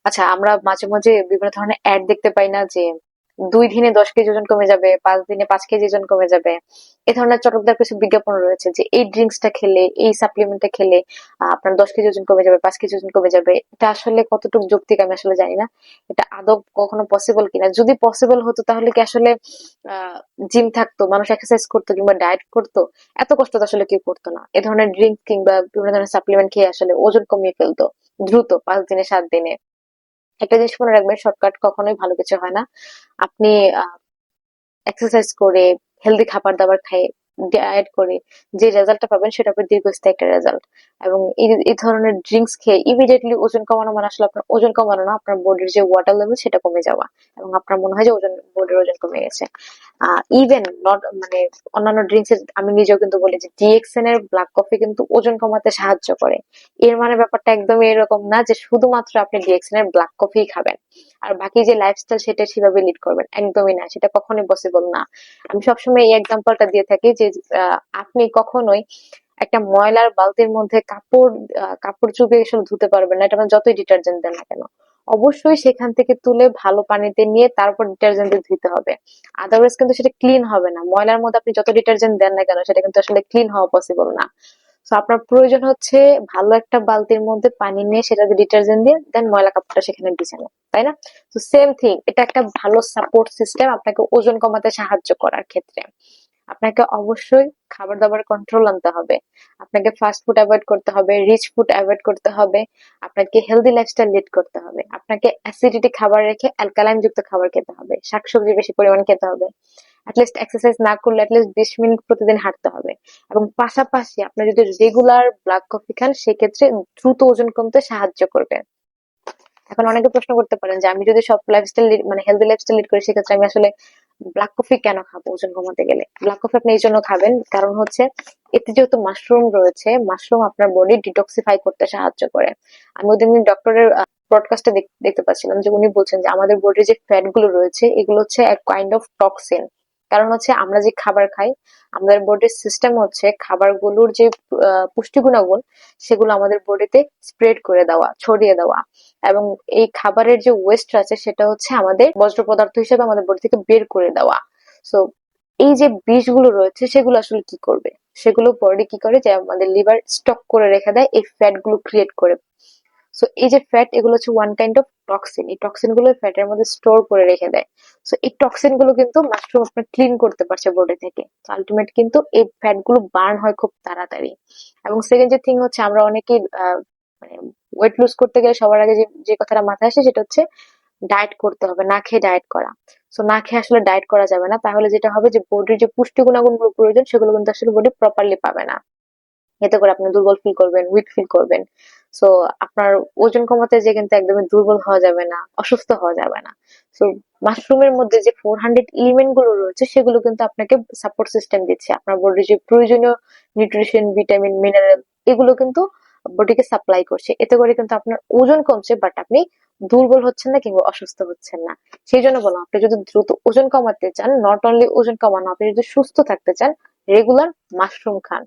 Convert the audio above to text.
আচ্ছা, আমরা মাঝে মাঝে বিভিন্ন ধরনের অ্যাড দেখতে পাই না যে 2 দিনে 10 কেজি ওজন কমে যাবে, 5 দিনে 5 কেজি ওজন কমে যাবে। এ ধরনের চটকদার কিছু বিজ্ঞাপন রয়েছে যে এই ড্রিঙ্কসটা খেলে, এই সাপ্লিমেন্টটা খেলে আপনার 10 কেজি ওজন কমে যাবে, 5 কেজি ওজন কমে যাবে। এটা আসলে কতটুকু যৌক্তিক আমি আসলে জানি না। এটা আদৌ কখনো পসিবল কিনা। যদি পসিবল হতো তাহলে কি আসলে জিম থাকতো, মানুষ এক্সারসাইজ করতো কিংবা ডায়েট করতো? এত কষ্ট তো আসলে কেউ করতো না। এ ধরনের ড্রিঙ্ক কিংবা বিভিন্ন ধরনের সাপ্লিমেন্ট খেয়ে আসলে ওজন কমিয়ে ফেলতো দ্রুত, 5 দিনে 7 দিনে। একটা জিনিস মনে রাখবেন, শর্টকাট কখনোই ভালো কিছু হয় না। আপনি এক্সারসাইজ করে, হেলদি খাবার দাবার খাই, ডায়েট করে যে রেজাল্টটা পাবেন সেটা হবে দীর্ঘস্থায়ী একটা রেজাল্ট। এবং এই ধরনের ড্রিঙ্কস খেয়ে ইমিডিয়েটলি ওজন কমানো মানে আসলে আপনার ওজন কমানো না, আপনার বডির যে ওয়াটার লেভেল সেটা কমে যাওয়া। এবং আপনার মনে হয় যে বডির ওজন কমে গেছে। ইভেন নট মানে অন্যান্য ড্রিঙ্কস এর আমি নিজেও কিন্তু বলি যে ডিএক্সএন এর ব্ল্যাক কফি কিন্তু ওজন কমাতে সাহায্য করে। এর মানে ব্যাপারটা একদমই এরকম না যে শুধুমাত্র আপনি ডিএক্সএন এর ব্ল্যাক কফি খাবেন আর বাকি যে লাইফস্টাইল সেটা সেভাবে লিড করবেন, একদমই না, সেটা কখনোই পসিবল না। আমি সবসময় এই এক্সাম্পলটা দিয়ে থাকি যে আপনি কখনোই একটা ময়লার বালতির মধ্যে কাপড় চুবিয়ে এসব ধুতে পারবেন না, এটা আপনি যতই ডিটারজেন্ট দেন না কেন। অবশ্যই সেখান থেকে তুলে ভালো পানিতে নিয়ে তারপর ডিটারজেন্ট দিয়ে ধুতে হবে। আদারওয়াইজ কিন্তু সেটা ক্লিন হবে না। ময়লার মধ্যে আপনি যত ডিটারজেন্ট দেন না কেন সেটা কিন্তু আসলে ক্লিন হওয়া পসিবল না। তো আপনার প্রয়োজন হচ্ছে ভালো একটা বালতির মধ্যে পানি নিয়ে সেটাতে ডিটারজেন্ট দিয়ে দেন ময়লা কাপড়টা সেখানে বিছানো, তাই না? তো সেম থিং, এটা একটা ভালো সাপোর্ট সিস্টেম আপনাকে ওজন কমাতে সাহায্য করার ক্ষেত্রে। আপনাকে অবশ্যই খাবার দাবার কন্ট্রোল আনতে হবে। আপনাকে ফাস্ট ফুড অ্যাভয়েড করতে হবে, রিচ ফুড অ্যাভয়েড করতে হবে। আপনাকে হেলদি লাইফস্টাইল লিড করতে হবে। আপনাকে অ্যাসিডিটি খাবার রেখে অ্যালকালাইন যুক্ত খাবার খেতে হবে, শাকসবজি বেশি পরিমাণ খেতে হবে। অ্যাটলিস্ট এক্সারসাইজ না করলে অ্যাটলিস্ট 20 মিনিট প্রতিদিন হাঁটতে হবে। এবং পাশাপাশি আপনি যদি রেগুলার ব্ল্যাক কফি খান সেক্ষেত্রে দ্রুত ওজন কমতে সাহায্য করবে। এখন অনেকে প্রশ্ন করতে পারেন যে আমি যদি সব লাইফস্টাইল মানে হেলদি লাইফস্টাইল লিড করি সেক্ষেত্রে আমি আসলে ব্ল্যাক কফি কেন খাবো ওজন কমাতে গেলে? ব্ল্যাক কফি আপনি এই জন্য খাবেন কারণ হচ্ছে এতে যেহেতু মাশরুম রয়েছে, মাশরুম আপনার বডি ডিটক্সিফাই করতে সাহায্য করে। আমি ওই দিন ডক্টরের ব্রডকাস্টে দেখতে পাচ্ছিলাম যে উনি বলছেন যে আমাদের বডির যে ফ্যাট গুলো রয়েছে এগুলো হচ্ছে এক কাইন্ড অফ টক্সিন। কারণ হচ্ছে আমরা যে খাবার খাই, আমাদের বডির সিস্টেম হচ্ছে খাবারগুলোর যে পুষ্টি গুণাগুণ সেগুলো আমাদের বডিতে স্প্রেড করে দেওয়া, ছড়িয়ে দেওয়া। এবং এই খাবারের যে ওয়েস্ট আছে সেটা হচ্ছে আমাদের বর্জ্য পদার্থ হিসেবে আমাদের বডি থেকে বের করে দেওয়া। সো এই যে বিষগুলো রয়েছে সেগুলো আসলে কি করবে? সেগুলো বডি কি করে যে আমাদের লিভার স্টক করে রেখে দেয় এই ফ্যাট গুলো ক্রিয়েট করে। সো এই যে ফ্যাট এগুলো হচ্ছে ওয়ান কাইন্ড অফ টক্সিন। এই টক্সিন গুলো ফ্যাটের মধ্যে স্টোর করে রেখে দেয়। সো এই টক্সিন গুলো কিন্তু মাশরুম আপনার ক্লিন করতে পারছে বডি থেকে। আলটিমেট কিন্তু এই ফ্যাট গুলো বার্ন হয় খুব তাড়াতাড়ি। এবং সেকেন্ড যে থিং হচ্ছে আমরা অনেকেই মানে ওয়েট লুজ করতে গেলে সবার আগে যে যে কথাটা মাথায় আসে সেটা হচ্ছে ডায়েট করতে হবে, না খেয়ে ডায়েট করা। সো না খেয়ে আসলে ডায়েট করা যাবে না, তাহলে যেটা হবে যে বডির যে পুষ্টি গুণাগুণ গুলো প্রয়োজন সেগুলো কিন্তু আসলে বডি প্রপারলি পাবে না। এতে করে আপনি দুর্বল ফিল করবেন, উইক ফিল করবেন। সো আপনার ওজন কমাতে যে কিন্তু একদমই দুর্বল হওয়া যাবে না, অসুস্থ হওয়া যাবে না। সো মাশরুমের মধ্যে যে 400 এলিমেন্ট গুলো রয়েছে সেগুলো কিন্তু আপনাকে সাপোর্ট সিস্টেম দিচ্ছে। আপনার বডির যে প্রয়োজনীয় নিউট্রিশন, ভিটামিন, মিনারেল এগুলো কিন্তু বডিকে সাপ্লাই করছে। এতে করে কিন্তু আপনার ওজন কমছে, বাট আপনি দুর্বল হচ্ছেন না কিংবা অসুস্থ হচ্ছেন না। সেই জন্য বললাম, আপনি যদি দ্রুত ওজন কমাতে চান, নট অনলি ওজন কমানো, আপনি যদি সুস্থ থাকতে চান, রেগুলার মাশরুম খান।